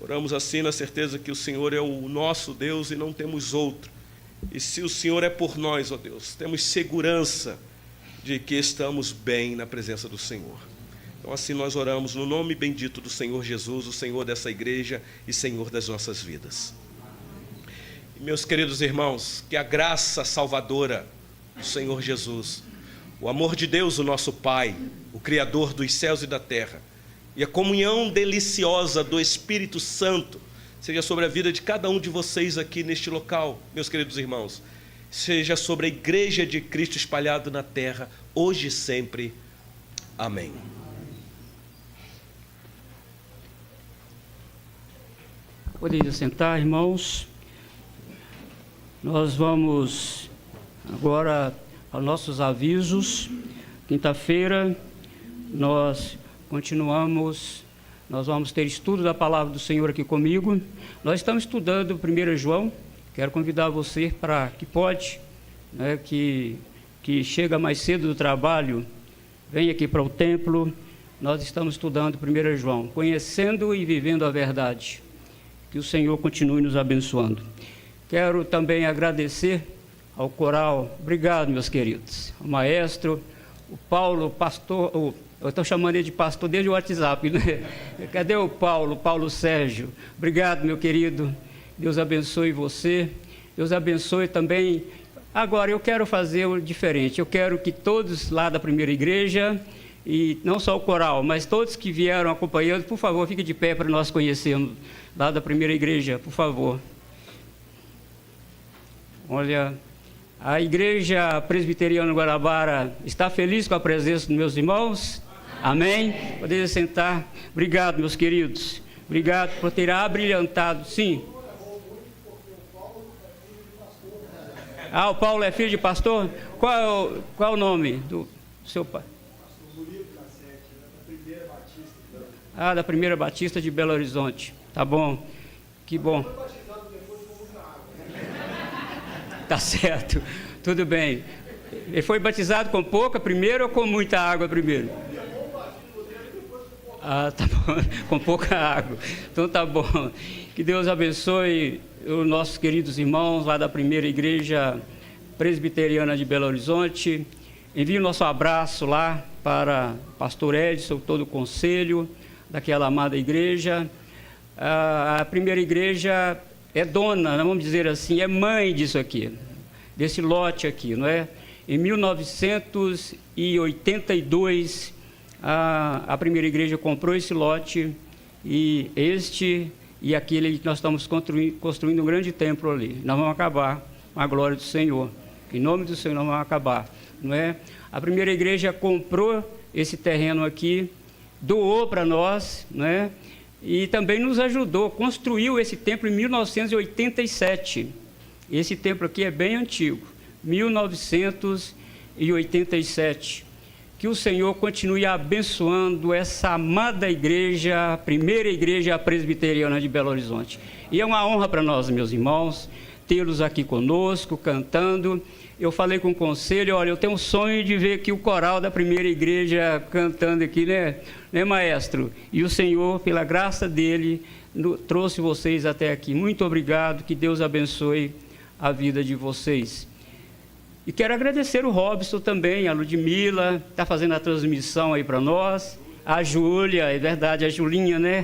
Oramos assim na certeza que o Senhor é o nosso Deus e não temos outro. E se o Senhor é por nós, ó Deus, temos segurança de que estamos bem na presença do Senhor. Então assim nós oramos no nome bendito do Senhor Jesus, o Senhor dessa igreja e Senhor das nossas vidas. E, meus queridos irmãos, que a graça salvadora do Senhor Jesus, o amor de Deus, o nosso Pai, o Criador dos céus e da terra, e a comunhão deliciosa do Espírito Santo, seja sobre a vida de cada um de vocês aqui neste local, meus queridos irmãos, seja sobre a igreja de Cristo espalhada na terra, hoje e sempre. Amém. Podem sentar, irmãos. Nós vamos agora aos nossos avisos. Quinta-feira nós continuamos, nós vamos ter estudo da palavra do Senhor aqui comigo. Nós estamos estudando 1 João. Quero convidar você para que pode, né, que chega mais cedo do trabalho, vem aqui para o templo. Nós estamos estudando 1 João, conhecendo e vivendo a verdade. Que o Senhor continue nos abençoando. Quero também agradecer ao coral. Obrigado, meus queridos. O maestro, o Paulo, pastor, eu estou chamando ele de pastor desde o WhatsApp, né? Cadê o Paulo? Paulo Sérgio. Obrigado, meu querido. Deus abençoe você. Deus abençoe também. Agora, eu quero fazer o diferente. Eu quero que todos lá da primeira igreja, e não só o coral, mas todos que vieram acompanhando, por favor, fique de pé para nós conhecermos lá da primeira igreja, por favor. Olha, a igreja presbiteriana Guarabara está feliz com a presença dos meus irmãos? Amém? Podem sentar. Obrigado, meus queridos. Obrigado por ter abrilhantado. Sim. Ah, o Paulo é filho de pastor? Qual é o nome do seu pai? Ah, da Primeira Batista de Belo Horizonte. Tá bom. Que bom. Tá certo. Tudo bem. Ele foi batizado com pouca primeiro ou com muita água primeiro? Ah, tá bom. Com pouca água. Então tá bom. Que Deus abençoe os nossos queridos irmãos lá da Primeira Igreja Presbiteriana de Belo Horizonte. Envie o nosso abraço lá para o pastor Edson, todo o conselho daquela amada igreja. A Primeira Igreja é dona, vamos dizer assim, é mãe disso aqui, desse lote aqui, não é? Em 1982, a Primeira Igreja comprou esse lote, e aquele que nós estamos construindo um grande templo ali. Nós vamos acabar com a glória do Senhor. Em nome do Senhor, nós vamos acabar, não é? A Primeira Igreja comprou esse terreno aqui, doou para nós, não é? E também nos ajudou, construiu esse templo em 1987. Esse templo aqui é bem antigo, 1987. Que o Senhor continue abençoando essa amada igreja, a Primeira Igreja Presbiteriana de Belo Horizonte. E é uma honra para nós, meus irmãos, tê-los aqui conosco, cantando. Eu falei com o conselho, olha, eu tenho um sonho de ver aqui o coral da Primeira Igreja cantando aqui, né, maestro? E o Senhor, pela graça dele, trouxe vocês até aqui. Muito obrigado, que Deus abençoe a vida de vocês. E quero agradecer o Robson também, a Ludmila, está fazendo a transmissão aí para nós. A Júlia, é verdade, a Julinha, né?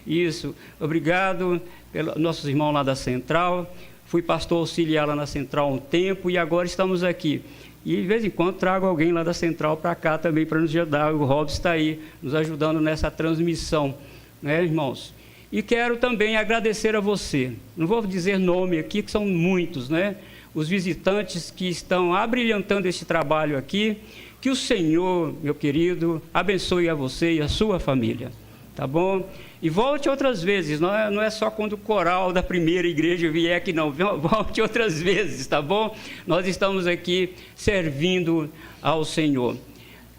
Isso, obrigado pelos nossos irmãos lá da Central. Fui pastor auxiliar lá na Central um tempo e agora estamos aqui. E de vez em quando trago alguém lá da Central para cá também para nos ajudar. O Robson está aí nos ajudando nessa transmissão, né, irmãos? E quero também agradecer a você. Não vou dizer nome aqui, que são muitos, né? Os visitantes que estão abrilhantando esse trabalho aqui. Que o Senhor, meu querido, abençoe a você e a sua família, tá bom? E volte outras vezes, não é só quando o coral da Primeira Igreja vier aqui, não. Volte outras vezes, tá bom? Nós estamos aqui servindo ao Senhor.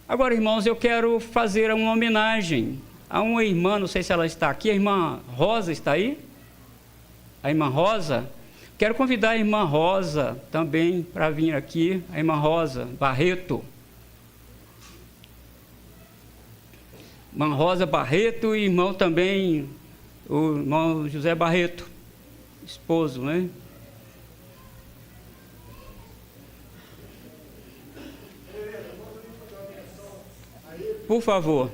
Agora, irmãos, eu quero fazer uma homenagem a uma irmã, não sei se ela está aqui, a irmã Rosa está aí? A irmã Rosa? Quero convidar a irmã Rosa também para vir aqui, a irmã Rosa Barreto. Irmã Rosa Barreto e irmão também, o irmão José Barreto, esposo, né? Por favor.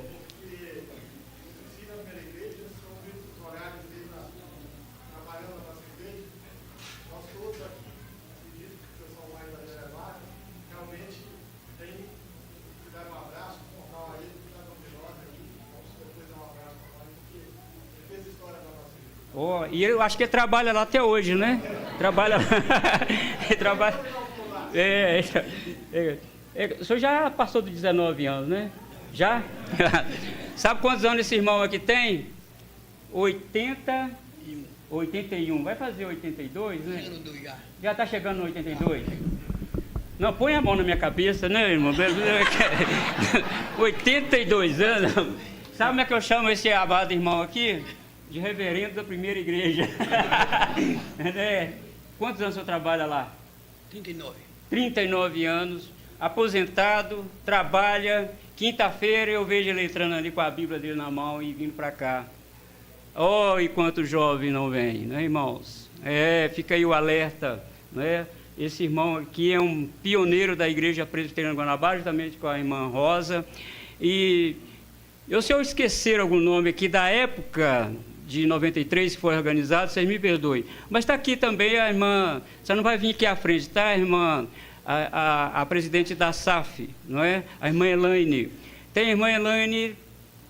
Oh, e eu acho que ele trabalha lá até hoje, né? Trabalha lá. Ele trabalha. O senhor já passou dos 19 anos, né? Já? Sabe quantos anos esse irmão aqui tem? 81. Vai fazer 82, né? Já está chegando no 82. Não, põe a mão na minha cabeça, né, irmão? 82 anos. Sabe como é que eu chamo esse amado irmão aqui? De reverendo da primeira igreja. Quantos anos o senhor trabalha lá? 39. 39 anos, aposentado, trabalha. Quinta-feira eu vejo ele entrando ali com a Bíblia dele na mão e vindo para cá. Oh, e quanto jovem não vem, né, irmãos? Fica aí o alerta, né? Esse irmão aqui é um pioneiro da Igreja Presbiteriana Guanabara, juntamente com a irmã Rosa. E se eu esquecer algum nome aqui da época de 93 que foi organizado, vocês me perdoem. Mas está aqui também a irmã, você não vai vir aqui à frente, tá, a irmã, a presidente da SAF, não é? A irmã Elaine. Tem a irmã Elaine,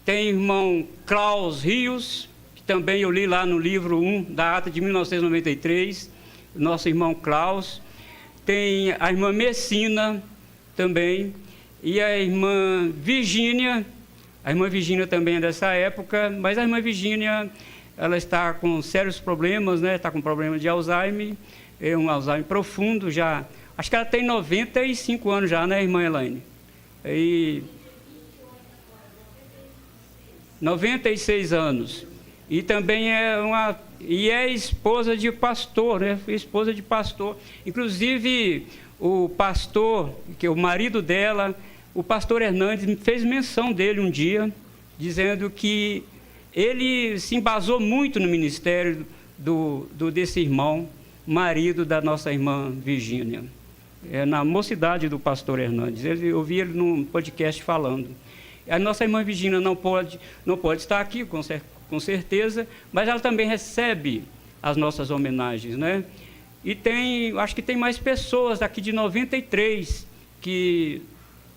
tem o irmão Klaus Rios, que também eu li lá no livro 1 da ata de 1993, nosso irmão Klaus. Tem a irmã Messina também, e a irmã Virgínia. A irmã Virgínia também é dessa época, mas a irmã Virgínia, ela está com sérios problemas, né? Está com problema de Alzheimer, é um Alzheimer profundo já. Acho que ela tem 95 anos já, né, irmã Elaine? 96 anos. E também é esposa de pastor, né? Esposa de pastor. Inclusive, o pastor, que é o marido dela, o pastor Hernandes, fez menção dele um dia, dizendo que ele se embasou muito no ministério desse irmão, marido da nossa irmã Virgínia. Na mocidade do pastor Hernandes. Eu vi ele num podcast falando. A nossa irmã Virgínia não pode estar aqui, com certeza, mas ela também recebe as nossas homenagens, né? E acho que tem mais pessoas aqui de 93 que...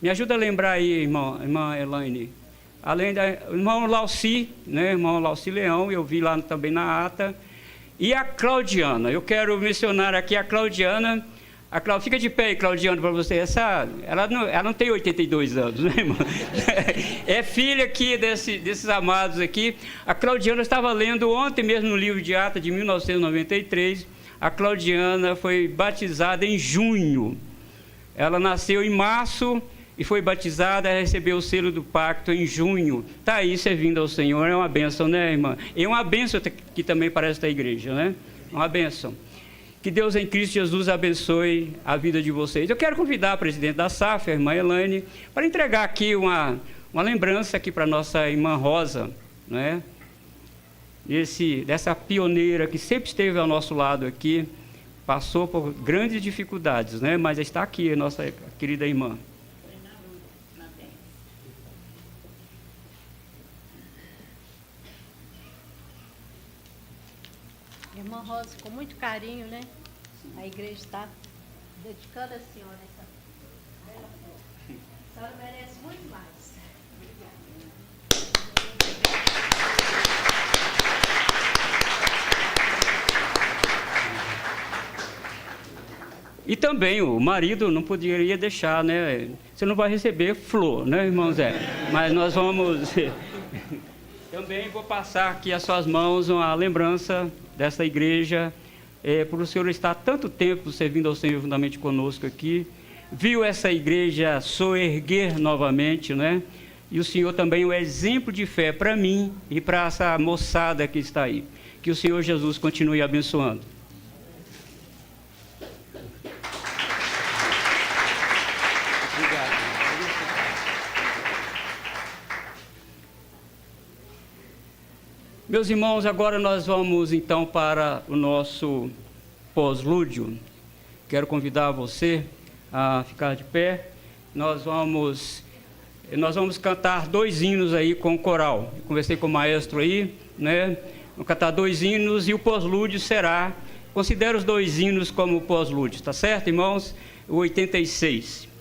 Me ajuda a lembrar aí, irmã Elaine. Além do irmão Lauci, né? Irmão Lauci Leão, eu vi lá também na ata. E a Claudiana, eu quero mencionar aqui a Claudiana. Fica de pé aí, Claudiana, para você. Ela não tem 82 anos, né, irmão? É filha aqui desses amados aqui. A Claudiana estava lendo ontem mesmo no livro de ata de 1993. A Claudiana foi batizada em junho. Ela nasceu em março e foi batizada, recebeu o selo do pacto em junho. Está aí servindo ao Senhor, é uma bênção, né, irmã? É uma bênção que também para esta igreja, né? Uma bênção. Que Deus em Cristo Jesus abençoe a vida de vocês. Eu quero convidar a presidente da SAF, a irmã Elaine, para entregar aqui uma lembrança aqui para a nossa irmã Rosa, né? Dessa pioneira que sempre esteve ao nosso lado aqui, passou por grandes dificuldades, né? Mas está aqui a nossa querida irmã. Irmã Rosa, com muito carinho, né? A igreja está dedicando a senhora essa. A senhora merece muito mais. E também o marido não poderia deixar, né? Você não vai receber flor, né, irmão Zé? Mas nós vamos... Também vou passar aqui às suas mãos uma lembrança dessa igreja, por o senhor estar tanto tempo servindo ao Senhor juntamente conosco aqui, viu essa igreja soerguer novamente, né? E o Senhor também é um exemplo de fé para mim e para essa moçada que está aí. Que o Senhor Jesus continue abençoando. Meus irmãos, agora nós vamos então para o nosso pós-lúdio. Quero convidar você a ficar de pé. Nós vamos cantar 2 hinos aí com o coral. Eu conversei com o maestro aí, né? Vamos cantar 2 hinos e o pós-lúdio será... Considera os 2 hinos como pós-lúdio, tá certo, irmãos? O 86.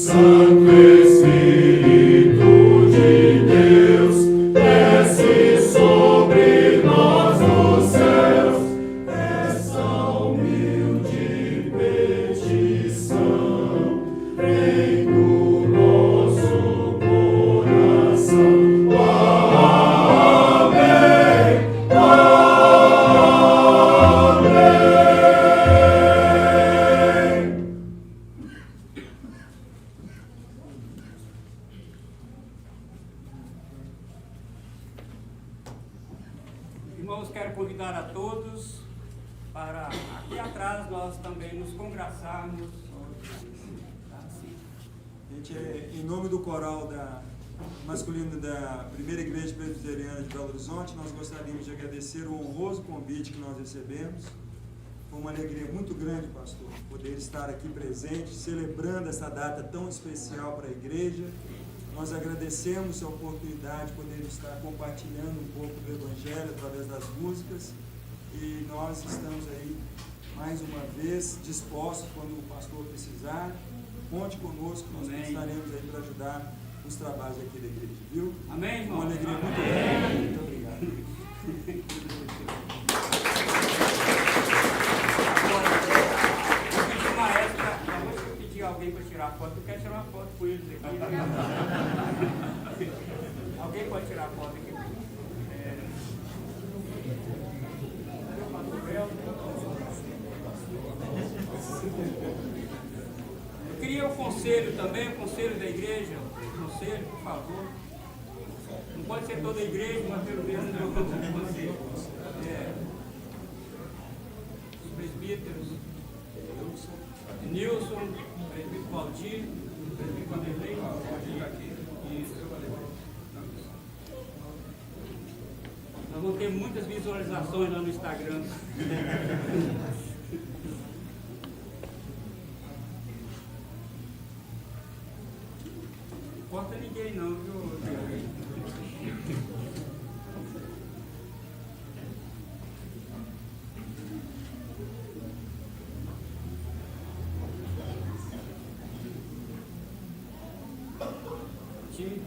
Santo Espírito de Deus, desce sobre nós os céus, essa humilde petição vem do nosso coração. Amém. Amém. Irmãos, quero convidar a todos para aqui atrás nós também nos congraçarmos. Gente, em nome do coral masculino da Primeira Igreja Presbiteriana de Belo Horizonte, nós gostaríamos de agradecer o honroso convite que nós recebemos. Foi uma alegria muito grande, pastor, poder estar aqui presente, celebrando essa data tão especial para a igreja. Nós agradecemos a oportunidade de poder estar compartilhando um pouco do Evangelho através das músicas, e nós estamos aí mais uma vez dispostos, quando o pastor precisar, conte conosco, nós Amém. estaremos aí para ajudar os trabalhos aqui da igreja, viu? Amém, irmão? Uma alegria muito Amém. grande. Muito obrigado. Agora, eu pedi uma época, vou pedir alguém para tirar foto, eu quero tirar uma foto com eles aqui. Alguém pode tirar foto aqui? Eu queria o conselho também, o conselho da igreja, o conselho, por favor. Não pode ser toda a igreja, mas pelo menos eu conselho. Os presbíteros, Nilson, presbítero Valdir, presbítero Vanderlei, isso. Nós vamos ter muitas visualizações lá no Instagram. Não corta ninguém não, viu? Time.